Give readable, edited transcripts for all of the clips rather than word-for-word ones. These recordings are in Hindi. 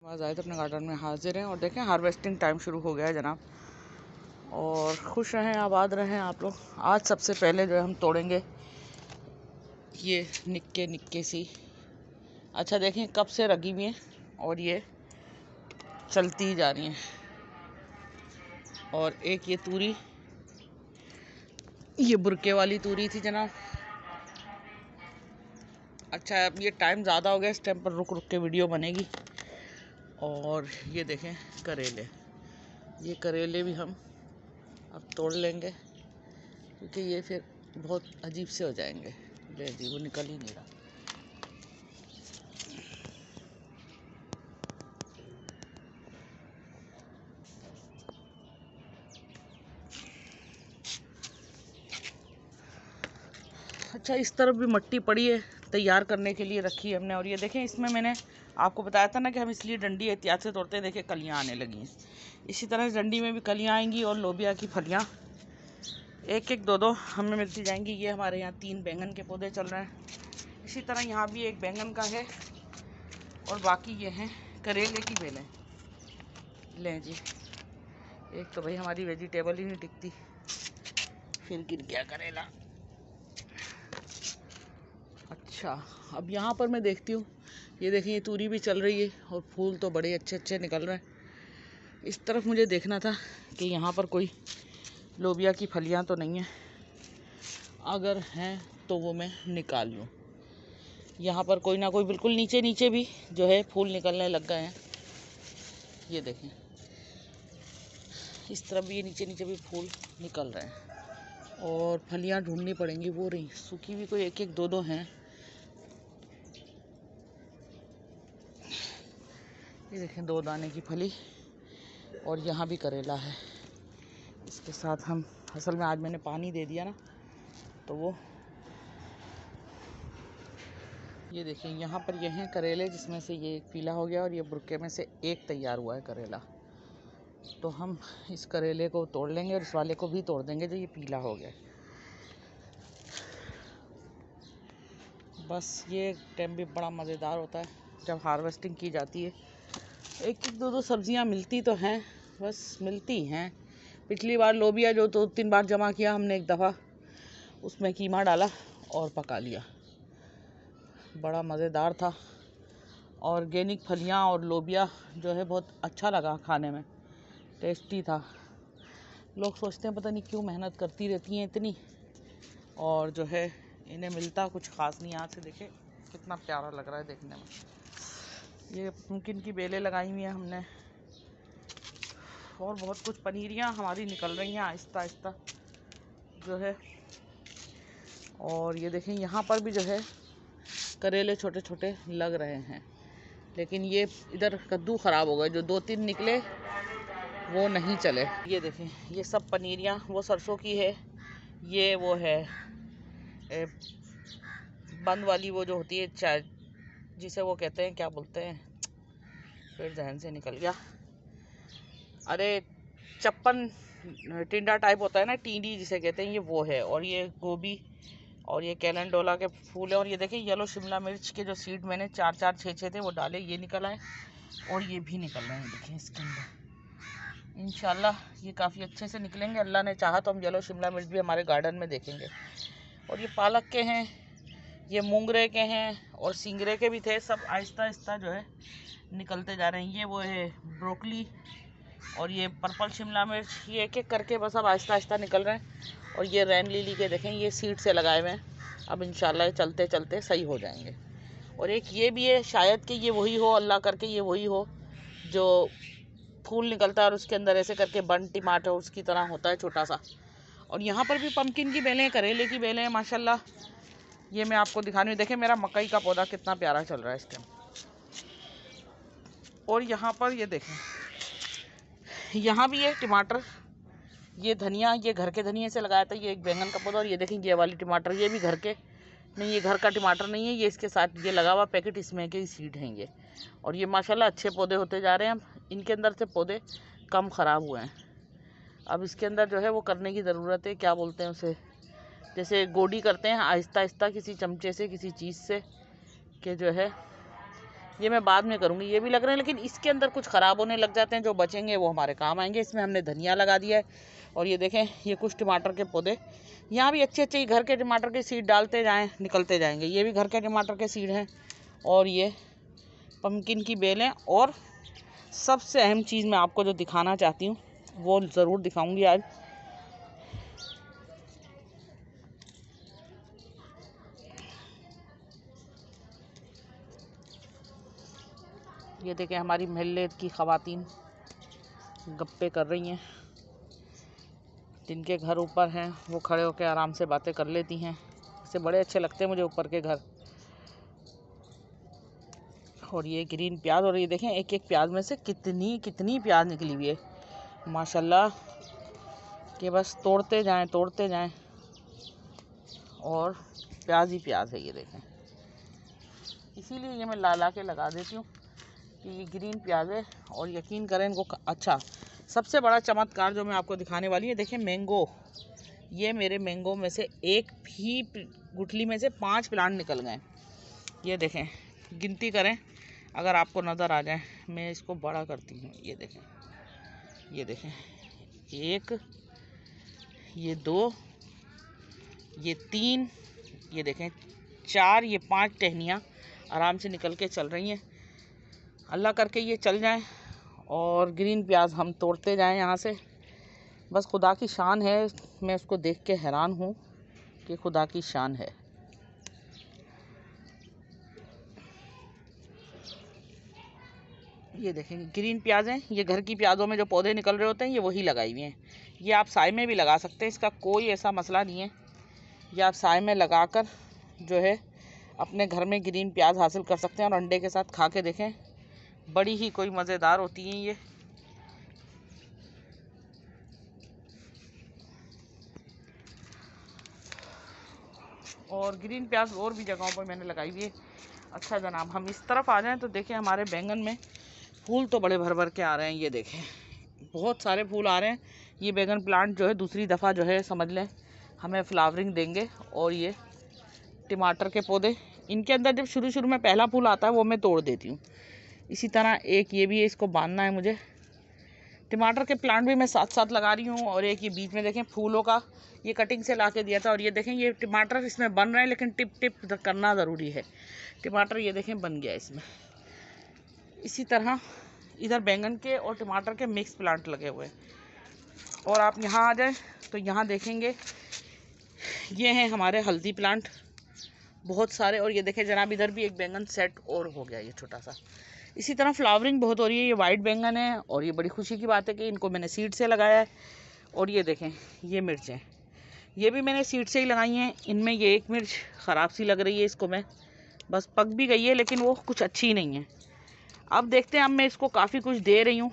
आज आए तो अपने गार्डन में हाजिर हैं और देखें हार्वेस्टिंग टाइम शुरू हो गया है जनाब। और खुश रहें, आबाद रहें आप लोग। आज सबसे पहले जो है हम तोड़ेंगे ये निक्के निक्के सी, अच्छा देखें कब से रगी हुई हैं और ये चलती ही जा रही हैं। और एक ये तूरी, ये बुरके वाली तूरी थी जनाब। अच्छा अब ये टाइम ज़्यादा हो गया, इस टाइम पर रुक रुक के वीडियो बनेगी। और ये देखें करेले, ये करेले भी हम अब तोड़ लेंगे क्योंकि ये फिर बहुत अजीब से हो जाएंगे। ले जी, वो निकल ही नहीं रहा। अच्छा इस तरफ भी मट्टी पड़ी है, तैयार करने के लिए रखी है हमने। और ये देखें इसमें मैंने आपको बताया था ना कि हम इसलिए डंडी एहतियात से तोड़ते हैं। देखें कलियाँ आने लगी हैं, इसी तरह इस डंडी में भी कलियाँ आएंगी और लोबिया की फलियाँ एक एक दो दो हमें मिलती जाएंगी। ये हमारे यहाँ 3 बैंगन के पौधे चल रहे हैं, इसी तरह यहाँ भी एक बैंगन का है और बाकी ये हैं करेले की बेलें। लें जी, एक तो भाई हमारी वेजिटेबल ही नहीं टिकती, फिर गिर गया करेला। अच्छा अब यहाँ पर मैं देखती हूँ, ये देखें ये तूरी भी चल रही है और फूल तो बड़े अच्छे अच्छे निकल रहे हैं। इस तरफ मुझे देखना था कि यहाँ पर कोई लोबिया की फलियाँ तो नहीं है, अगर हैं तो वो मैं निकाल लूँ। यहाँ पर कोई ना कोई बिल्कुल नीचे नीचे भी जो है फूल निकलने लग गए हैं। ये देखें इस तरफ भी ये नीचे नीचे भी फूल निकल रहे हैं और फलियाँ ढूंढनी पड़ेंगी। वो रही सूखी भी कोई एक एक दो दो हैं। ये देखें 2 दाने की फली और यहाँ भी करेला है। इसके साथ हम असल में आज मैंने पानी दे दिया ना, तो वो ये देखें यहाँ पर ये हैं करेले, जिसमें से ये एक पीला हो गया और ये बुरके में से एक तैयार हुआ है करेला। तो हम इस करेले को तोड़ लेंगे और इस वाले को भी तोड़ देंगे जो ये पीला हो गया। बस ये टाइम भी बड़ा मज़ेदार होता है जब हार्वेस्टिंग की जाती है। एक एक दो दो सब्जियां मिलती तो हैं, बस मिलती हैं। पिछली बार लोबिया जो 2-3 बार जमा किया हमने, एक दफ़ा उसमें कीमा डाला और पका लिया, बड़ा मज़ेदार था। ऑर्गेनिक फलियां और लोबिया जो है बहुत अच्छा लगा खाने में, टेस्टी था। लोग सोचते हैं पता नहीं क्यों मेहनत करती रहती हैं इतनी और जो है इन्हें मिलता कुछ ख़ास नहीं। यहाँ से देखें कितना प्यारा लग रहा है देखने में। ये पुम्किन की बेलें लगाई हुई हैं हमने और बहुत कुछ पनीरियाँ हमारी निकल रही हैं आहिस्ता आहिस्ता जो है। और ये देखें यहाँ पर भी जो है करेले छोटे छोटे लग रहे हैं, लेकिन ये इधर कद्दू ख़राब हो गए, जो 2-3 निकले वो नहीं चले। ये देखें ये सब पनीरियाँ वो सरसों की है, ये वो है बंद वाली वो जो होती है चाय, जिसे वो कहते हैं क्या बोलते हैं, फिर जहन से निकल गया। अरे चप्पन टिंडा टाइप होता है ना, टींडी जिसे कहते हैं, ये वो है। और ये गोभी और ये कैलेंडोला के फूल है। और ये देखिए येलो शिमला मिर्च के जो सीड मैंने 4-4 6-6 थे वो डाले, ये निकल आए और ये भी निकल रहे हैं। देखिए इसके अंदर इंशाल्लाह ये काफ़ी अच्छे से निकलेंगे। अल्लाह ने चाहा तो हम येलो शिमला मिर्च भी हमारे गार्डन में देखेंगे। और ये पालक के हैं, ये मूंगरे के हैं और सिंगरे के भी थे। सब आहिस्ता आहिस्ता जो है निकलते जा रहे हैं। ये वो है ब्रोकली और ये पर्पल शिमला मिर्च, ये एक एक करके बस अब आहिस्ता आहिस्ता निकल रहे हैं। और ये रैन लिली के देखें ये सीड से लगाए हुए हैं, अब इंशाल्लाह चलते चलते सही हो जाएंगे। और एक ये भी है, शायद कि ये वही हो, अल्लाह करके ये वही हो जो फूल निकलता है और उसके अंदर ऐसे करके बन टमाटर उसकी तरह होता है छोटा सा। और यहाँ पर भी पम्पकिन की बेलें, करेले की बेलें हैं माशाल्लाह। ये मैं आपको दिखाने, देखें मेरा मकई का पौधा कितना प्यारा चल रहा है इस टाइम। और यहाँ पर ये देखें यहाँ भी है टमाटर, ये धनिया, ये घर के धनिया से लगाया था। ये एक बैंगन का पौधा और ये देखें ये वाली टमाटर, ये भी घर के नहीं, ये घर का टमाटर नहीं है, ये इसके साथ ये लगा हुआ पैकेट, इसमें के सीड हैं ये। और ये माशाल्लाह अच्छे पौधे होते जा रहे हैं। इनके अंदर से पौधे कम ख़राब हुए हैं। अब इसके अंदर जो है वो करने की ज़रूरत है, क्या बोलते हैं उसे, जैसे गोडी करते हैं आहिस्ता आहिस्ता किसी चमचे से किसी चीज़ से, कि जो है ये मैं बाद में करूँगी। ये भी लग रहे हैं लेकिन इसके अंदर कुछ ख़राब होने लग जाते हैं, जो बचेंगे वो हमारे काम आएंगे। इसमें हमने धनिया लगा दिया है। और ये देखें, ये कुछ टमाटर के पौधे, यहाँ भी अच्छे अच्छे घर के टमाटर के सीड डालते जाएँ, निकलते जाएंगे। ये भी घर के टमाटर के सीड हैं। और ये पम्पकिन की बेलें। और सबसे अहम चीज़ मैं आपको जो दिखाना चाहती हूँ वो ज़रूर दिखाऊंगी आज। ये देखें, हमारी मोहल्ले की ख़वातीन गप्पे कर रही हैं। जिनके घर ऊपर हैं वो खड़े होकर आराम से बातें कर लेती हैं। इससे बड़े अच्छे लगते हैं मुझे ऊपर के घर। और ये ग्रीन प्याज, और ये देखें एक एक प्याज में से कितनी कितनी प्याज निकली हुई है माशाल्लाह, कि बस तोड़ते जाएं और प्याज ही प्याज है। ये देखें, इसीलिए ये मैं ला के लगा देती हूँ कि ये ग्रीन प्याज है। और यकीन करें इनको अच्छा, सबसे बड़ा चमत्कार जो मैं आपको दिखाने वाली है, देखें मैंगो। ये मेरे मैंगो में से एक भी गुठली में से 5 प्लांट निकल गए। ये देखें, गिनती करें अगर आपको नज़र आ जाए। मैं इसको बड़ा करती हूँ। ये देखें, ये देखें, 1, ये 2, ये 3, ये देखें 4, ये 5 टहनियाँ आराम से निकल के चल रही हैं। अल्लाह करके ये चल जाएं और ग्रीन प्याज हम तोड़ते जाएं यहाँ से। बस खुदा की शान है, मैं उसको देख के हैरान हूँ कि खुदा की शान है। ये देखें, ग्रीन प्याज हैं। ये घर की प्याज़ों में जो पौधे निकल रहे होते हैं ये वही लगाई हुई हैं। ये आप साए में भी लगा सकते हैं, इसका कोई ऐसा मसला नहीं है। ये आप साए में लगाकर जो है अपने घर में ग्रीन प्याज हासिल कर सकते हैं। और अंडे के साथ खा के देखें, बड़ी ही कोई मज़ेदार होती हैं ये। और ग्रीन प्याज और भी जगहों पर मैंने लगाई हुई है। अच्छा जनाब, हम इस तरफ आ जाएं तो देखें हमारे बैंगन में फूल तो बड़े भर भर के आ रहे हैं। ये देखें, बहुत सारे फूल आ रहे हैं। ये बैंगन प्लांट जो है दूसरी दफ़ा जो है समझ लें हमें फ्लावरिंग देंगे। और ये टमाटर के पौधे, इनके अंदर जब शुरू में पहला फूल आता है वो मैं तोड़ देती हूँ। इसी तरह एक ये भी है, इसको बांधना है मुझे। टमाटर के प्लांट भी मैं साथ साथ लगा रही हूँ। और एक ये बीच में देखें फूलों का, ये कटिंग से ला के दिया था। और ये देखें, ये टमाटर इसमें बन रहे हैं लेकिन टिप टिप करना ज़रूरी है। टमाटर ये देखें बन गया इसमें। इसी तरह इधर बैंगन के और टमाटर के मिक्स प्लांट लगे हुए हैं। और आप यहाँ आ जाए तो यहाँ देखेंगे ये हैं हमारे हल्दी प्लांट बहुत सारे। और ये देखें जनाब, इधर भी एक बैंगन सेट और हो गया, ये छोटा सा। इसी तरह फ्लावरिंग बहुत हो रही है। ये वाइट बैंगन है और ये बड़ी खुशी की बात है कि इनको मैंने सीड से लगाया है। और ये देखें, ये मिर्चें, ये भी मैंने सीड से ही लगाई हैं। इनमें ये एक मिर्च ख़राब सी लग रही है, इसको मैं बस पक भी गई है लेकिन वो कुछ अच्छी नहीं है। अब देखते हैं, अब मैं इसको काफ़ी कुछ दे रही हूँ।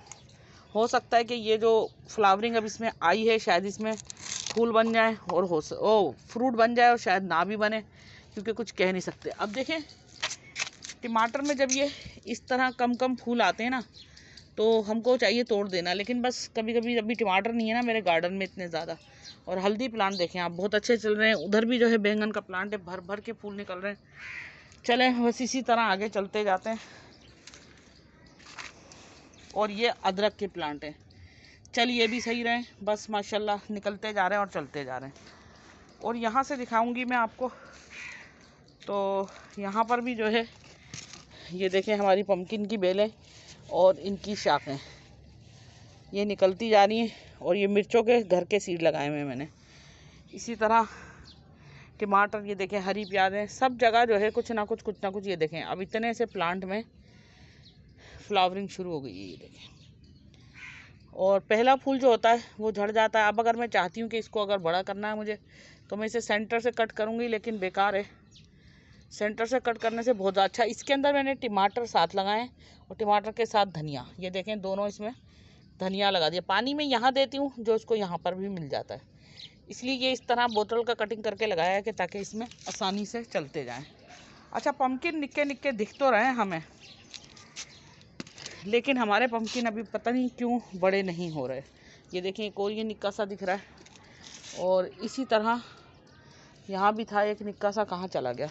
हो सकता है कि ये जो फ्लावरिंग अब इसमें आई है शायद इसमें फूल बन जाए और फ्रूट बन जाए, और शायद ना भी बने, क्योंकि कुछ कह नहीं सकते। अब देखें, टमाटर में जब ये इस तरह कम फूल आते हैं ना तो हमको चाहिए तोड़ देना, लेकिन बस कभी कभी अभी टमाटर नहीं है ना मेरे गार्डन में इतने ज़्यादा। और हल्दी प्लांट देखें आप, बहुत अच्छे चल रहे हैं। उधर भी जो है बैंगन का प्लांट है, भर भर के फूल निकल रहे हैं। चलें बस इसी तरह आगे चलते जाते हैं। और ये अदरक के प्लांट हैं। चल ये भी सही रहे, बस माशाल्लाह निकलते जा रहे हैं और चलते जा रहे हैं। और यहाँ से दिखाऊंगी मैं आपको, तो यहाँ पर भी जो है ये देखें हमारी पम्पकिन की बेलें और इनकी शाखें ये निकलती जा रही हैं। और ये मिर्चों के घर के सीड लगाए हुए हैं मैंने। इसी तरह टमाटर, ये देखें हरी प्याज़ें, सब जगह जो है कुछ ना कुछ। ये देखें अब इतने से प्लांट में फ्लावरिंग शुरू हो गई है। ये देखें, और पहला फूल जो होता है वो झड़ जाता है। अब अगर मैं चाहती हूँ कि इसको अगर बड़ा करना है मुझे, तो मैं इसे सेंटर से कट करूँगी, लेकिन बेकार है। सेंटर से कट करने से बहुत अच्छा। इसके अंदर मैंने टमाटर साथ लगाए हैं और टमाटर के साथ धनिया, ये देखें दोनों इसमें धनिया लगा दिया। पानी में यहाँ देती हूँ जो इसको यहाँ पर भी मिल जाता है, इसलिए ये इस तरह बोतल का कटिंग करके लगाया है कि ताकि इसमें आसानी से चलते जाएं। अच्छा, पम्पकिन निक्के निक्के दिख तो रहे हैं हमें, लेकिन हमारे पम्पकिन अभी पता नहीं क्यों बड़े नहीं हो रहे। ये देखें एक और ये निक्का सा दिख रहा है। और इसी तरह यहाँ भी था एक निक्का सा, कहाँ चला गया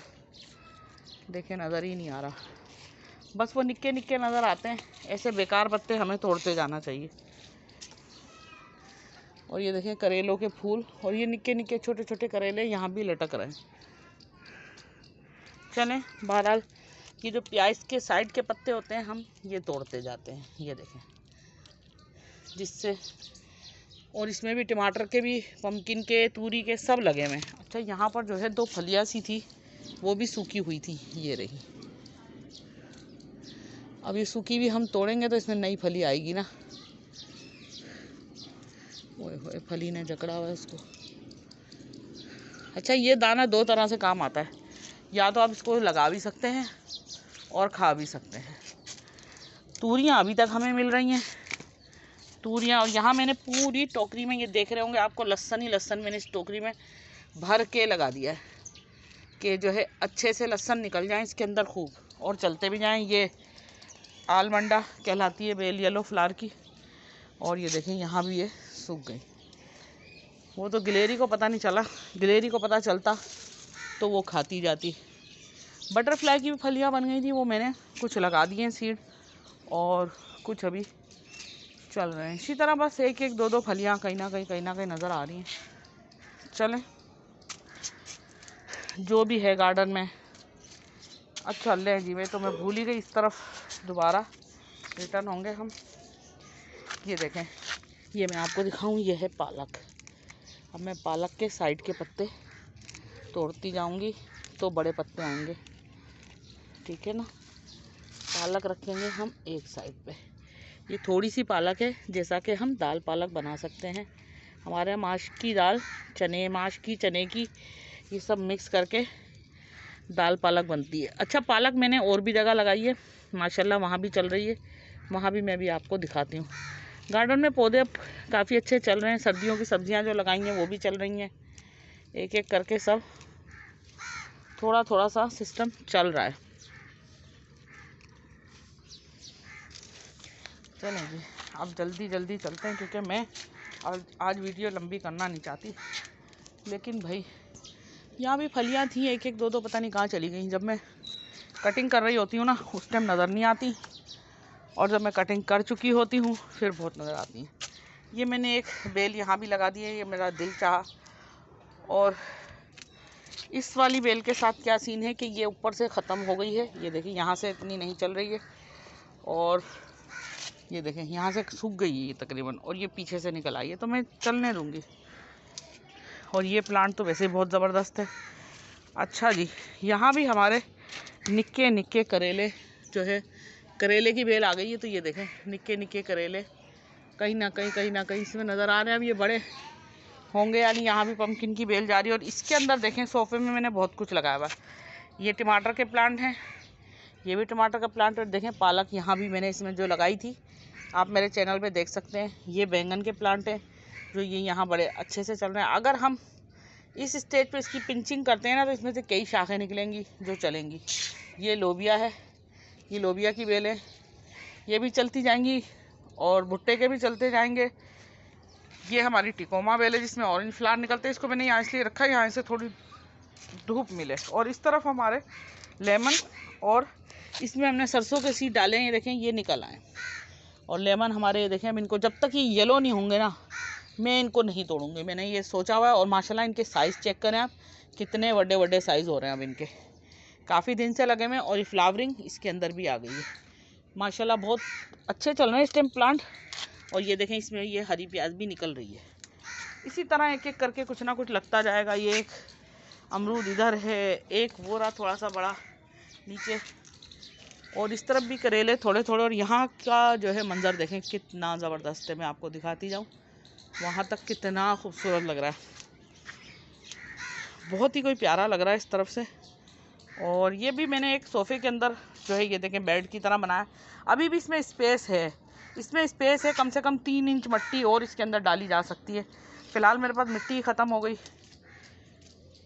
देखें, नज़र ही नहीं आ रहा। बस वो निक्के निक्के नज़र आते हैं। ऐसे बेकार पत्ते हमें तोड़ते जाना चाहिए। और ये देखें करेलों के फूल, और ये निक्के निक्के छोटे छोटे करेले यहाँ भी लटक रहे हैं। चलें, बहरहाल ये जो प्याज के साइड के पत्ते होते हैं हम ये तोड़ते जाते हैं। ये देखें, जिससे, और इसमें भी टमाटर के भी, पम्पकिन के, तूरी के सब लगे हुए हैं। अच्छा, यहाँ पर जो है 2 फलियाँ सी थी, वो भी सूखी हुई थी, ये रही। अब ये सूखी भी हम तोड़ेंगे तो इसमें नई फली आएगी ना। ओए फली ने जकड़ा हुआ है उसको। अच्छा, ये दाना 2 तरह से काम आता है, या तो आप इसको लगा भी सकते हैं और खा भी सकते हैं। तूरियाँ अभी तक हमें मिल रही हैं, तूरियाँ। और यहाँ मैंने पूरी टोकरी में, ये देख रहे होंगे आपको, लहसुन ही लहसुन मैंने इस टोकरी में भर के लगा दिया है कि जो है अच्छे से लहसुन निकल जाए इसके अंदर खूब, और चलते भी जाएं। ये आलमंडा कहलाती है बेल, येलो फ्लावर की। और ये देखें यहाँ भी ये सूख गई। वो तो गिलेरी को पता नहीं चला, गिलेरी को पता चलता तो वो खाती जाती। बटरफ्लाई की भी फलियाँ बन गई थी, वो मैंने कुछ लगा दिए हैं सीड, और कुछ अभी चल रहे हैं। इसी तरह बस 1-1, 2-2 फलियाँ कहीं ना कहीं नज़र आ रही हैं। चलें, जो भी है गार्डन में। अच्छा ले जी, मैं भूल ही गई, इस तरफ दोबारा रिटर्न होंगे हम। ये देखें, ये मैं आपको दिखाऊं, ये है पालक। अब मैं पालक के साइड के पत्ते तोड़ती जाऊंगी तो बड़े पत्ते आएंगे, ठीक है ना। पालक रखेंगे हम एक साइड पे। ये थोड़ी सी पालक है, जैसा कि हम दाल पालक बना सकते हैं। हमारे यहाँ माश की दाल, चने, माश की, चने की, ये सब मिक्स करके दाल पालक बनती है। अच्छा, पालक मैंने और भी जगह लगाई है माशाल्लाह, वहाँ भी चल रही है, वहाँ भी मैं भी आपको दिखाती हूँ। गार्डन में पौधे काफ़ी अच्छे चल रहे हैं। सर्दियों की सब्जियाँ जो लगाई हैं वो भी चल रही हैं, एक एक करके सब थोड़ा थोड़ा सा सिस्टम चल रहा है। चलें जी, अब जल्दी जल्दी चलते हैं, क्योंकि मैं आज वीडियो लंबी करना नहीं चाहती। लेकिन भाई यहाँ भी फलियाँ थी, 1-1, 2-2 पता नहीं कहाँ चली गई। जब मैं कटिंग कर रही होती हूँ ना, उस टाइम नज़र नहीं आती, और जब मैं कटिंग कर चुकी होती हूँ फिर बहुत नज़र आती हैं। ये मैंने एक बेल यहाँ भी लगा दी है, ये मेरा दिल चाहा। और इस वाली बेल के साथ क्या सीन है कि ये ऊपर से ख़त्म हो गई है। ये देखिए, यहाँ से इतनी नहीं चल रही है, और ये देखें यहाँ से सूख गई है ये तकरीबन, और ये पीछे से निकल आई है, तो मैं चलने दूँगी। और ये प्लांट तो वैसे बहुत ज़बरदस्त है। अच्छा जी, यहाँ भी हमारे निक्के निक्के करेले जो है, करेले की बेल आ गई है, तो ये देखें निक्के निक्के करेले कहीं ना कहीं इसमें नज़र आ रहे हैं। अब ये बड़े होंगे, यानी यहाँ भी पम्पकिन की बेल जा रही है। और इसके अंदर देखें, सोफे में मैंने बहुत कुछ लगाया हुआ। ये टमाटर के प्लांट हैं, ये भी टमाटर का प्लांट। और देखें पालक यहाँ भी मैंने इसमें जो लगाई थी, आप मेरे चैनल पे देख सकते हैं। ये बैंगन के प्लांट हैं, जो ये यहाँ बड़े अच्छे से चल रहे हैं। अगर हम इस स्टेज पे इसकी पिंचिंग करते हैं ना, तो इसमें से कई शाखें निकलेंगी जो चलेंगी। ये लोबिया है, ये लोबिया की बेल है, ये भी चलती जाएंगी, और भुट्टे के भी चलते जाएंगे। ये हमारी टिकोमा बेल है, जिसमें ऑरेंज फ्लावर निकलते हैं। इसको मैंने यहाँ इसलिए रखा है, यहाँ से थोड़ी धूप मिले। और इस तरफ हमारे लेमन, और इसमें हमने सरसों के सीड डाले हैं, ये देखें ये निकल आए। और लेमन हमारे, ये देखें, अब इनको जब तक ये येलो नहीं होंगे ना, मैं इनको नहीं तोड़ूंगी, मैंने ये सोचा हुआ है। और माशाल्लाह इनके साइज़ चेक करें आप, कितने बड़े बड़े साइज़ हो रहे हैं अब इनके, काफ़ी दिन से लगे हुए हैं। और ये फ्लावरिंग इसके अंदर भी आ गई है माशाल्लाह, बहुत अच्छे चल रहे हैं इस टाइम प्लांट। और ये देखें इसमें ये हरी प्याज भी निकल रही है। इसी तरह एक एक करके कुछ ना कुछ लगता जाएगा। ये एक अमरूद इधर है, एक वो रहा थोड़ा सा बड़ा नीचे, और इस तरफ भी करेले थोड़े थोड़े। और यहाँ का जो है मंज़र देखें कितना ज़बरदस्त है, मैं आपको दिखाती जाऊँ। वहाँ तक कितना खूबसूरत लग रहा है, बहुत ही कोई प्यारा लग रहा है इस तरफ से। और ये भी मैंने एक सोफ़े के अंदर जो है, ये देखें बेड की तरह बनाया। अभी भी इसमें स्पेस है, इसमें स्पेस है, कम से कम 3 इंच मट्टी और इसके अंदर डाली जा सकती है। फ़िलहाल मेरे पास मिट्टी ख़त्म हो गई,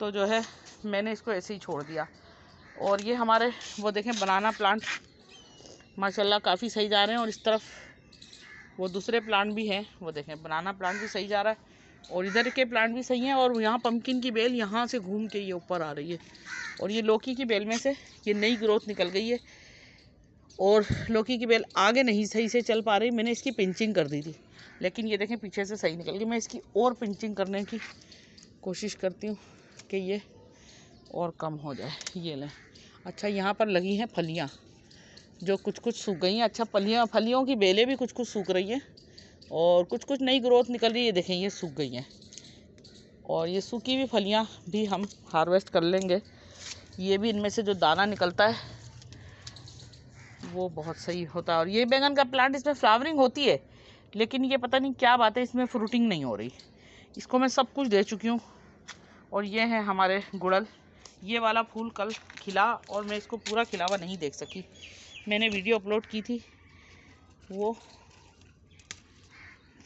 तो जो है मैंने इसको ऐसे ही छोड़ दिया। और ये हमारे वो देखें बनाना प्लांट माशाल्लाह काफ़ी सही जा रहे हैं। और इस तरफ वो दूसरे प्लांट भी हैं, वो देखें बनाना प्लांट भी सही जा रहा है, और इधर के प्लांट भी सही हैं। और यहाँ पम्पकिन की बेल यहाँ से घूम के ये ऊपर आ रही है। और ये लौकी की बेल में से ये नई ग्रोथ निकल गई है, और लौकी की बेल आगे नहीं सही से चल पा रही, मैंने इसकी पिंचिंग कर दी थी, लेकिन ये देखें पीछे से सही निकल गई। मैं इसकी और पिंचिंग करने की कोशिश करती हूँ कि ये और कम हो जाए। ये लें। अच्छा, यहाँ पर लगी हैं फलियाँ जो कुछ कुछ सूख गई हैं। अच्छा, फलियों की बेलें भी कुछ कुछ सूख रही हैं और कुछ कुछ नई ग्रोथ निकल रही है। देखें ये सूख गई हैं और ये सूखी हुई फलियाँ भी हम हार्वेस्ट कर लेंगे। ये भी इनमें से जो दाना निकलता है वो बहुत सही होता है। और ये बैंगन का प्लांट, इसमें फ्लावरिंग होती है, लेकिन ये पता नहीं क्या बात है, इसमें फ्रूटिंग नहीं हो रही। इसको मैं सब कुछ दे चुकी हूँ। और ये है हमारे गुड़हल। ये वाला फूल कल खिला और मैं इसको पूरा खिला हुआ नहीं देख सकी। मैंने वीडियो अपलोड की थी, वो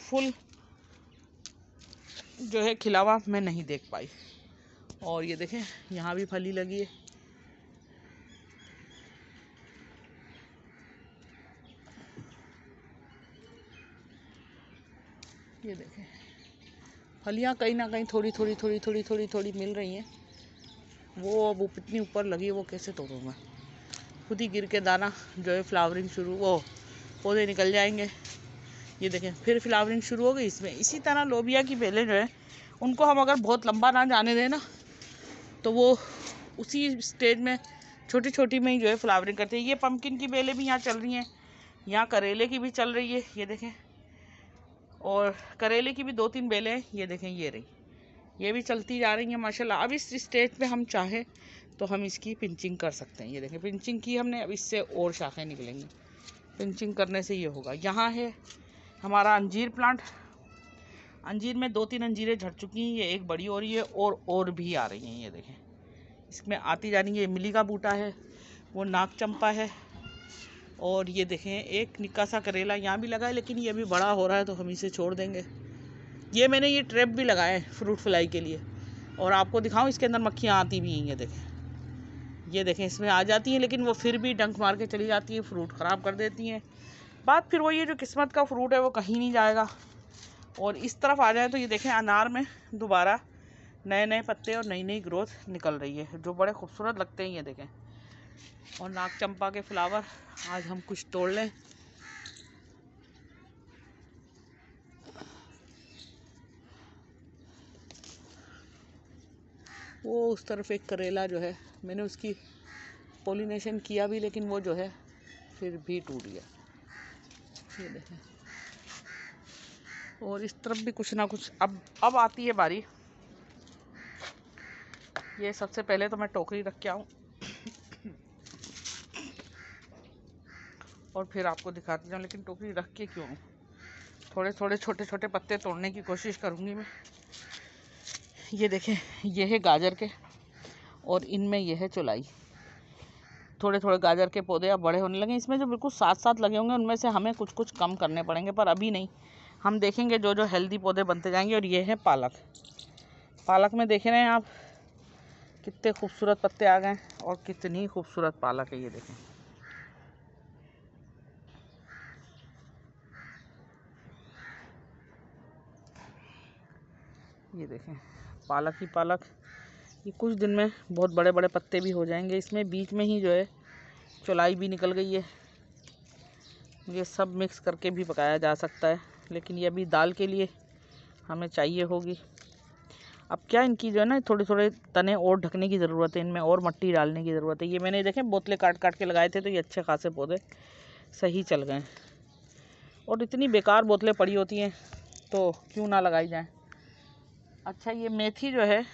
फुल जो है खिला हुआ मैं नहीं देख पाई। और ये देखें यहाँ भी फली लगी है। ये देखें फलियाँ कहीं ना कहीं थोड़ी मिल रही हैं। वो इतनी ऊपर लगी है, वो कैसे तोड़ूँ मैं? खुद ही गिर के दाना जो है फ्लावरिंग शुरू, वो पौधे निकल जाएंगे। ये देखें फिर फ्लावरिंग शुरू हो गई इसमें। इसी तरह लोबिया की बेलें जो है उनको हम अगर बहुत लंबा ना जाने दें ना, तो वो उसी स्टेज में छोटी छोटी में ही जो है फ्लावरिंग करते हैं। ये पम्पकिन की बेलें भी यहाँ चल रही हैं, यहाँ करेले की भी चल रही है। ये देखें, और करेले की भी 2-3 बेलें हैं। ये देखें ये रही, ये भी चलती जा रही हैं माशाल्लाह। अब इस स्टेज पे हम चाहें तो हम इसकी पिंचिंग कर सकते हैं। ये देखें पिंचिंग की हमने, अब इससे और शाखें निकलेंगी। पिंचिंग करने से ये होगा। यहाँ है हमारा अंजीर प्लांट। अंजीर में 2-3 अंजीरें झड़ चुकी हैं, ये एक बड़ी हो रही है और भी आ रही हैं। ये देखें इसमें आती जा रही है। इमली का बूटा है, वो नाग चंपा है। और ये देखें एक निक्का सा करेला यहाँ भी लगा है, लेकिन ये अभी बड़ा हो रहा है तो हम इसे छोड़ देंगे। ये मैंने ये ट्रैप भी लगाए फ्रूट फ्लाई के लिए, और आपको दिखाऊं इसके अंदर मक्खियाँ आती भी हैं। ये देखें इसमें आ जाती हैं, लेकिन वो फिर भी डंक मार के चली जाती है, फ्रूट ख़राब कर देती हैं। बात फिर वही है, जो किस्मत का फ्रूट है वो कहीं नहीं जाएगा। और इस तरफ आ जाए तो ये देखें अनार में दोबारा नए नए पत्ते और नई नई ग्रोथ निकल रही है, जो बड़े खूबसूरत लगते हैं। ये देखें, और नाग चंपा के फ्लावर आज हम कुछ तोड़ लें। वो उस तरफ एक करेला जो है मैंने उसकी पोलिनेशन किया भी, लेकिन वो जो है फिर भी टूट गया। ये देखें, और इस तरफ भी कुछ ना कुछ अब आती है बारी। ये सबसे पहले तो मैं टोकरी रख के आऊँ और फिर आपको दिखाती जाऊँ, लेकिन टोकरी रख के क्यों? थोड़े थोड़े छोटे छोटे पत्ते तोड़ने की कोशिश करूँगी मैं। ये देखें ये है गाजर के, और इनमें ये है चौलाई। थोड़े थोड़े गाजर के पौधे अब बड़े होने लगे। इसमें जो बिल्कुल साथ साथ लगे होंगे उनमें से हमें कुछ कुछ कम करने पड़ेंगे, पर अभी नहीं, हम देखेंगे जो जो हेल्दी पौधे बनते जाएंगे। और ये है पालक। पालक में देख रहे हैं आप कितने खूबसूरत पत्ते आ गए, और कितनी खूबसूरत पालक है। ये देखें, ये देखें पालक ही पालक। ये कुछ दिन में बहुत बड़े बड़े पत्ते भी हो जाएंगे। इसमें बीच में ही जो है चौलाई भी निकल गई है। ये सब मिक्स करके भी पकाया जा सकता है, लेकिन ये अभी दाल के लिए हमें चाहिए होगी। अब क्या इनकी जो है ना थोड़े थोड़े तने और ढकने की ज़रूरत है, इनमें और मट्टी डालने की ज़रूरत है। ये मैंने देखें बोतलें काट काट के लगाए थे, तो ये अच्छे खासे पौधे सही चल गए। और इतनी बेकार बोतलें पड़ी होती हैं तो क्यों ना लगाई जाए। अच्छा, ये मेथी जो है,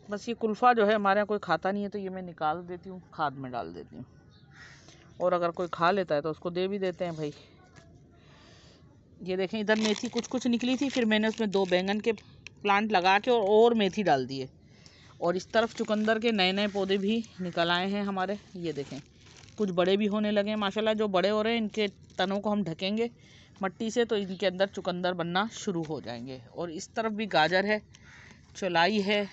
बस ये कुल्फ़ा जो है हमारे यहाँ कोई खाता नहीं है, तो ये मैं निकाल देती हूँ, खाद में डाल देती हूँ। और अगर कोई खा लेता है तो उसको दे भी देते हैं भाई। ये देखें इधर मेथी कुछ कुछ निकली थी, फिर मैंने उसमें 2 बैंगन के प्लांट लगा के और मेथी डाल दिए। और इस तरफ चुकंदर के नए नए पौधे भी निकल आए हैं हमारे। ये देखें कुछ बड़े भी होने लगे हैं माशाल्लाह। जो बड़े हो रहे हैं इनके तनों को हम ढकेंगे मट्टी से, तो इनके अंदर चुकंदर बनना शुरू हो जाएंगे। और इस तरफ भी गाजर है, चौलाई है।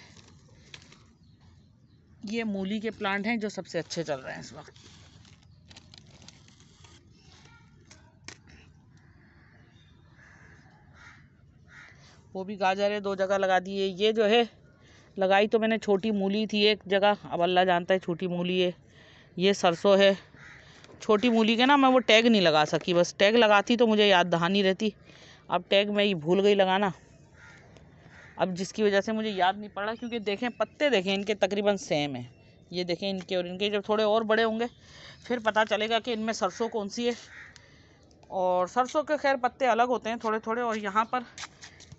ये मूली के प्लांट हैं जो सबसे अच्छे चल रहे हैं इस वक्त। वो भी गाजर है, 2 जगह लगा दिए। ये जो है लगाई तो मैंने छोटी मूली थी एक जगह, अब अल्लाह जानता है छोटी मूली है। ये सरसों है, छोटी मूली के ना मैं वो टैग नहीं लगा सकी, बस टैग लगाती तो मुझे याद दहानी रहती। अब टैग मैं ही भूल गई लगाना, अब जिसकी वजह से मुझे याद नहीं पड़ रहा। क्योंकि देखें पत्ते देखें इनके तकरीबन सेम है, ये देखें इनके और इनके। जब थोड़े और बड़े होंगे फिर पता चलेगा कि इनमें सरसों कौन सी है। और सरसों के खैर पत्ते अलग होते हैं थोड़े थोड़े। और यहाँ पर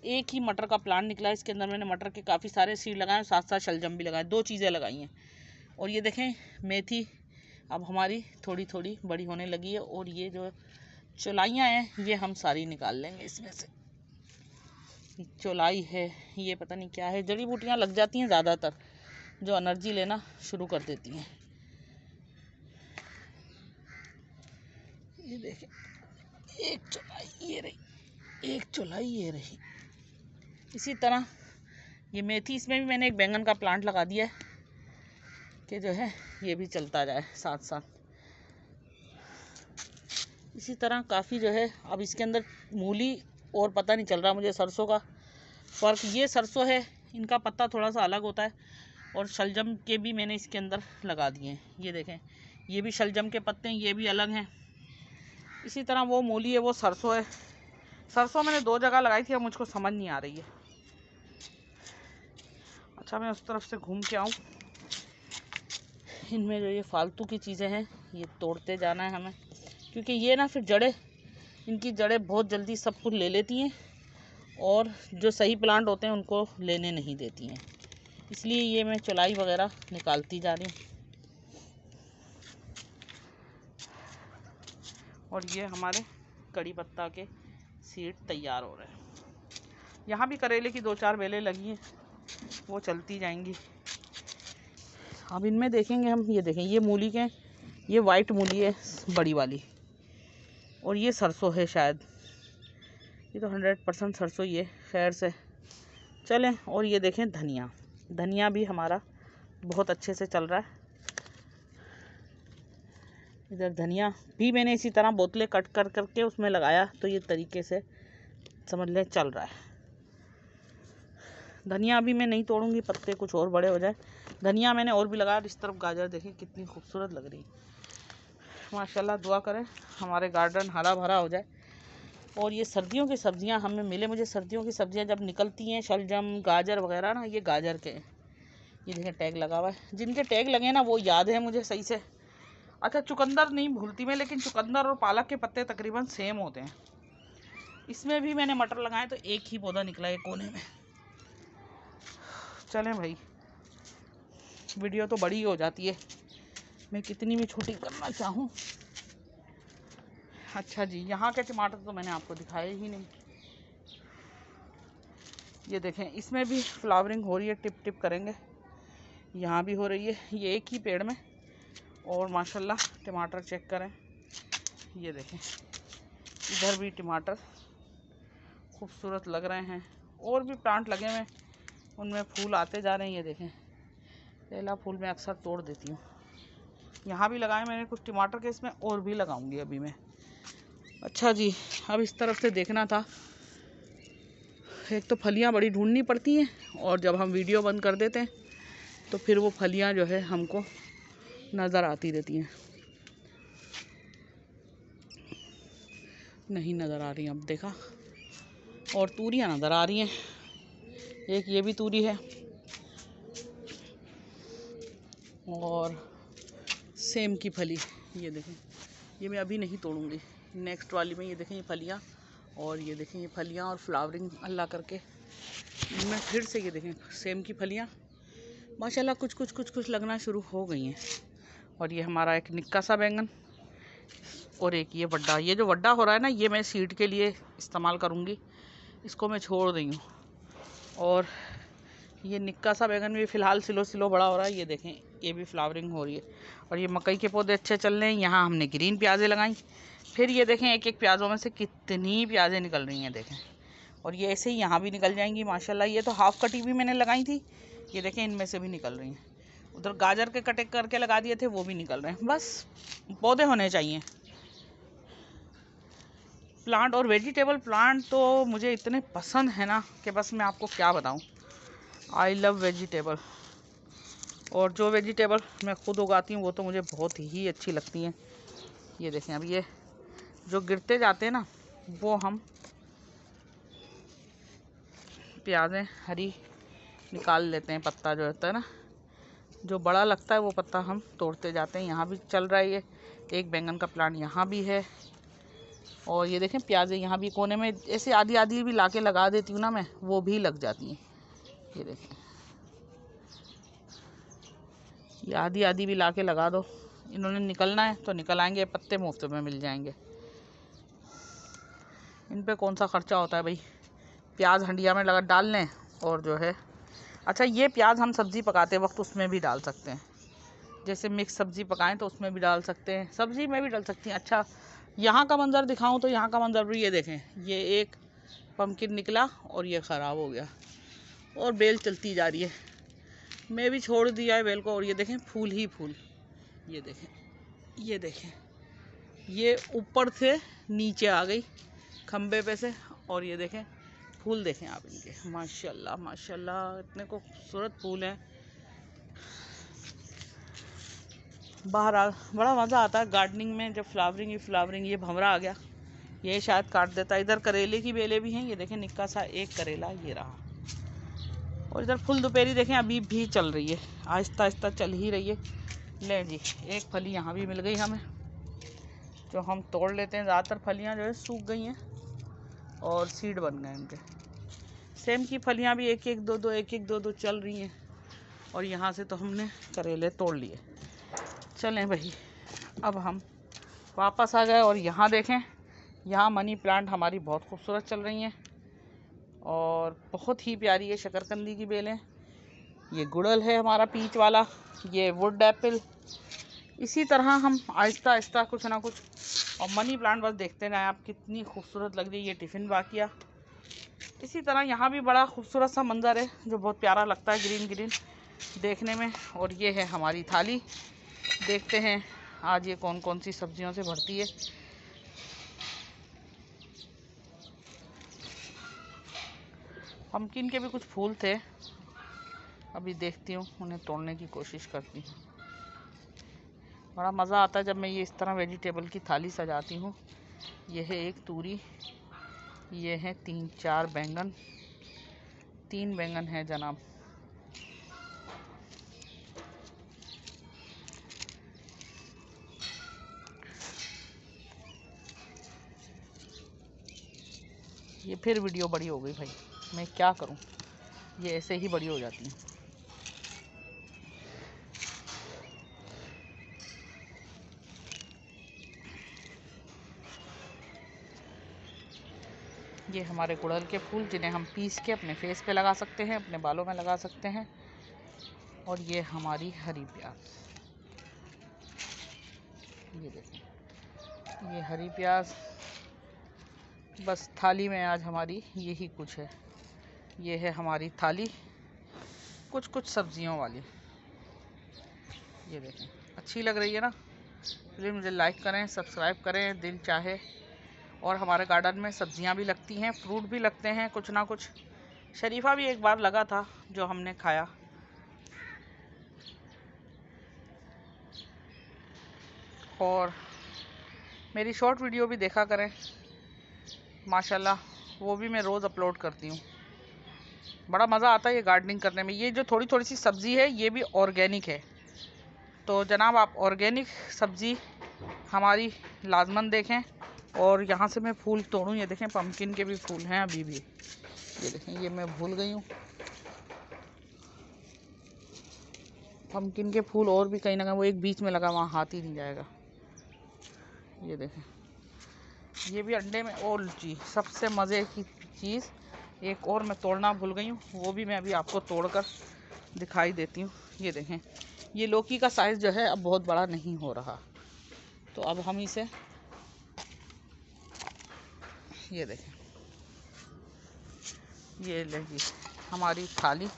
एक ही मटर का प्लांट निकला है, इसके अंदर मैंने मटर के काफ़ी सारे सीड लगाए, साथ साथ शलजम भी लगाए, 2 चीज़ें लगाई हैं। और ये देखें मेथी अब हमारी थोड़ी थोड़ी बड़ी होने लगी है। और ये जो चौलाइयाँ हैं ये हम सारी निकाल लेंगे इसमें से। चौलाई है, ये पता नहीं क्या है, जड़ी बूटियाँ लग जाती हैं ज़्यादातर जो एनर्जी लेना शुरू कर देती हैं। ये देखें एक चौलाई ये रही, एक चौलाई ये रही। इसी तरह ये मेथी, इसमें भी मैंने एक बैंगन का प्लांट लगा दिया है कि जो है ये भी चलता जाए साथ साथ। इसी तरह काफ़ी जो है अब इसके अंदर मूली और पता नहीं चल रहा मुझे सरसों का फ़र्क। ये सरसों है, इनका पत्ता थोड़ा सा अलग होता है। और शलजम के भी मैंने इसके अंदर लगा दिए हैं, ये देखें ये भी शलजम के पत्ते हैं, ये भी अलग हैं। इसी तरह वो मूली है वो सरसों है। सरसों मैंने 2 जगह लगाई थी, अब मुझको समझ नहीं आ रही है। अच्छा मैं उस तरफ से घूम के आऊँ। इनमें जो ये फालतू की चीज़ें हैं ये तोड़ते जाना है हमें, क्योंकि ये ना फिर जड़ें, इनकी जड़ें बहुत जल्दी सब कुछ ले लेती हैं और जो सही प्लांट होते हैं उनको लेने नहीं देती हैं। इसलिए ये मैं चौलाई वगैरह निकालती जा रही हूँ। और ये हमारे कड़ी पत्ता के सीड तैयार हो रहे हैं। यहाँ भी करेले की 2-4 बेलें लगी हैं, वो चलती जाएंगी। अब इनमें देखेंगे हम, ये देखें ये मूली के, ये वाइट मूली है बड़ी वाली, और ये सरसों है शायद, ये तो 100% सरसों ही है। खैर से चलें। और ये देखें धनिया, धनिया भी हमारा बहुत अच्छे से चल रहा है। इधर धनिया भी मैंने इसी तरह बोतलें कट कर करके उसमें लगाया, तो ये तरीके से समझ लें चल रहा है। धनिया अभी मैं नहीं तोड़ूंगी, पत्ते कुछ और बड़े हो जाए। धनिया मैंने और भी लगाया। इस तरफ गाजर देखें कितनी खूबसूरत लग रही है, माशाल्लाह। दुआ करें हमारे गार्डन हरा भरा हो जाए। और ये सर्दियों की सब्जियां हमें मिले। मुझे सर्दियों की सब्जियां जब निकलती हैं, शलजम गाजर वगैरह ना, ये गाजर के, ये देखें टैग लगा हुआ है। जिनके टैग लगे ना वो याद है मुझे सही से। अच्छा चुकंदर नहीं भूलती मैं, लेकिन चुकंदर और पालक के पत्ते तकरीबन सेम होते हैं। इसमें भी मैंने मटर लगाए तो एक ही पौधा निकला है कोने में। चलें भाई, वीडियो तो बड़ी हो जाती है, मैं कितनी भी छोटी करना चाहूँ। अच्छा जी, यहाँ के टमाटर तो मैंने आपको दिखाए ही नहीं। ये देखें इसमें भी फ्लावरिंग हो रही है, टिप टिप करेंगे। यहाँ भी हो रही है, ये एक ही पेड़ में। और माशाल्लाह टमाटर चेक करें, ये देखें इधर भी टमाटर खूबसूरत लग रहे हैं। और भी प्लांट लगे हुए हैं, उनमें फूल आते जा रहे हैं। ये देखें पहला फूल मैं अक्सर तोड़ देती हूँ। यहाँ भी लगाए मैंने कुछ टमाटर के, इसमें और भी लगाऊंगी अभी मैं। अच्छा जी, अब इस तरफ से देखना था। एक तो फलियाँ बड़ी ढूंढनी पड़ती हैं, और जब हम वीडियो बंद कर देते हैं तो फिर वो फलियाँ जो है हमको नज़र आती रहती हैं। नहीं नज़र आ रही, अब देखा। और तूरियाँ नज़र आ रही हैं, एक ये भी तूरी है। और सेम की फली, ये देखें, ये मैं अभी नहीं तोड़ूंगी, नेक्स्ट वाली में। ये देखें ये फलियाँ, और ये देखें ये फलियाँ और फ्लावरिंग अल्लाह करके इनमें फिर से ये देखें सेम की फलियाँ माशाल्लाह कुछ लगना शुरू हो गई हैं। और ये हमारा एक निक्का सा बैंगन, और एक ये वड्डा। ये जो वड्डा हो रहा है ना, ये मैं सीड के लिए इस्तेमाल करूँगी, इसको मैं छोड़ रही हूँ। और ये निक्का सा बैंगन भी फ़िलहाल सिलो सिलो बड़ा हो रहा है। ये देखें ये भी फ्लावरिंग हो रही है। और ये मकई के पौधे अच्छे चल रहे हैं। यहाँ हमने ग्रीन प्याज़ें लगाई। फिर ये देखें एक एक प्याज़ों में से कितनी प्याज़ें निकल रही हैं, देखें। और ये ऐसे ही यहाँ भी निकल जाएंगी माशाल्लाह। ये तो हाफ़ कटी भी मैंने लगाई थी, ये देखें इनमें से भी निकल रही हैं। उधर गाजर के कटे करके लगा दिए थे, वो भी निकल रहे हैं। बस पौधे होने चाहिए। प्लांट और वेजिटेबल प्लांट तो मुझे इतने पसंद है ना कि बस मैं आपको क्या बताऊं। I love vegetable. और जो वेजिटेबल मैं खुद उगाती हूँ वो तो मुझे बहुत ही अच्छी लगती हैं। ये देखें, अब ये जो गिरते जाते हैं ना, वो हम प्याज़ें हरी निकाल लेते हैं। पत्ता जो होता है ना, जो बड़ा लगता है वो पत्ता हम तोड़ते जाते हैं। यहाँ भी चल रहा है ये, एक बैंगन का प्लांट यहाँ भी है। और ये देखें प्याज़ें यहाँ भी कोने में ऐसे आधी आधी भी लाके लगा देती हूँ ना मैं, वो भी लग जाती हैं। ये देखें, ये आधी आधी भी लाके लगा दो। इन्होंने निकलना है तो निकल आएंगे, पत्ते मुफ्त में मिल जाएंगे। इन पे कौन सा खर्चा होता है भाई, प्याज हंडिया में लगा डाल लें और जो है। अच्छा, ये प्याज हम सब्ज़ी पकाते वक्त उसमें भी डाल सकते हैं, जैसे मिक्स सब्ज़ी पकाएं तो उसमें भी डाल सकते हैं, सब्ज़ी में भी डाल सकती हैं। अच्छा, यहाँ का मंज़र दिखाऊं तो यहाँ का मंज़र भी ये देखें, ये एक पम्पकिन निकला और ये ख़राब हो गया और बेल चलती जा रही है। मैं भी छोड़ दिया है बेल को। और ये देखें फूल ही फूल, ये देखें, ये देखें, ये ऊपर से नीचे आ गई खम्बे पे से। और ये देखें फूल, देखें आप इनके, माशाल्लाह माशाल्लाह, इतने को खूबसूरत फूल हैं। बहरहाल बड़ा मज़ा आता है गार्डनिंग में जब फ्लावरिंग ही फ्लावरिंग। ये भंवरा आ गया, ये शायद काट देता है। इधर करेले की बेलें भी हैं, ये देखें निक्का सा एक करेला ये रहा। और इधर फुल दोपहरी देखें अभी भी चल रही है, आहिस्ता आहिस्ता चल ही रही है। ले जी, एक फली यहाँ भी मिल गई हमें, जो हम तोड़ लेते हैं। ज़्यादातर फलियाँ जो है सूख गई हैं और सीड बन गए उनके। सेम की फलियाँ भी एक एक दो दो चल रही हैं। और यहाँ से तो हमने करेले तोड़ लिए। चलें भाई, अब हम वापस आ गए। और यहाँ देखें, यहाँ मनी प्लांट हमारी बहुत खूबसूरत चल रही हैं और बहुत ही प्यारी है शकरकंदी की बेलें। ये गुड़हल है हमारा पीच वाला, ये वुड एप्पल। इसी तरह हम आहिस्ता आहिस्ता कुछ ना कुछ। और मनी प्लांट बस देखते जाएं आप, कितनी खूबसूरत लग रही है। ये टिफ़िन बाकिया, इसी तरह यहाँ भी बड़ा खूबसूरत सा मंज़र है जो बहुत प्यारा लगता है, ग्रीन ग्रीन देखने में। और ये है हमारी थाली, देखते हैं आज ये कौन कौन सी सब्जियों से भरती है। पम्पकिन के भी कुछ फूल थे, अभी देखती हूँ, उन्हें तोड़ने की कोशिश करती हूँ। बड़ा मज़ा आता है जब मैं ये इस तरह वेजिटेबल की थाली सजाती हूँ। ये है एक तूरी, ये है 3-4 बैंगन, 3 बैंगन है जनाब। ये फिर वीडियो बड़ी हो गई भाई, मैं क्या करूं, ये ऐसे ही बड़ी हो जाती है। ये हमारे गुड़हल के फूल, जिन्हें हम पीस के अपने फेस पे लगा सकते हैं, अपने बालों में लगा सकते हैं। और ये हमारी हरी प्याज, ये देखें, ये हरी प्याज। बस थाली में आज हमारी यही कुछ है। ये है हमारी थाली, कुछ कुछ सब्जियों वाली। ये देखें, अच्छी लग रही है ना। प्लीज़ मुझे लाइक करें, सब्सक्राइब करें, दिल चाहे। और हमारे गार्डन में सब्जियां भी लगती हैं, फ्रूट भी लगते हैं कुछ ना कुछ। शरीफा भी एक बार लगा था जो हमने खाया। और मेरी शॉर्ट वीडियो भी देखा करें, माशाल्लाह, वो भी मैं रोज़ अपलोड करती हूँ। बड़ा मज़ा आता है ये गार्डनिंग करने में। ये जो थोड़ी थोड़ी सी सब्ज़ी है ये भी ऑर्गेनिक है। तो जनाब आप ऑर्गेनिक सब्ज़ी हमारी लाजमन देखें। और यहाँ से मैं फूल तोड़ूँ, ये देखें पम्पकिन के भी फूल हैं अभी भी। ये देखें, ये मैं भूल गई हूँ, पम्पकिन के फूल और भी कहीं ना कहीं, वो एक बीच में लगा, वहाँ हाथ ही नहीं जाएगा। ये देखें, ये भी अंडे में। और जी सबसे मज़े की चीज़ एक और मैं तोड़ना भूल गई हूँ, वो भी मैं अभी आपको तोड़कर दिखाई देती हूँ। ये देखें, ये लौकी का साइज़ जो है अब बहुत बड़ा नहीं हो रहा, तो अब हम इसे, ये देखें, ये लेगी हमारी थाली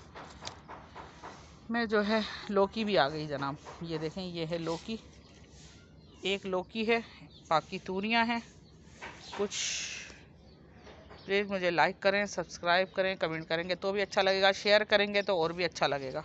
में जो है लौकी भी आ गई जनाब। ये देखें, ये है लौकी, एक लौकी है, बाकी तूरियां हैं कुछ। प्लीज़ मुझे लाइक करें, सब्सक्राइब करें, कमेंट करेंगे तो भी अच्छा लगेगा, शेयर करेंगे तो और भी अच्छा लगेगा।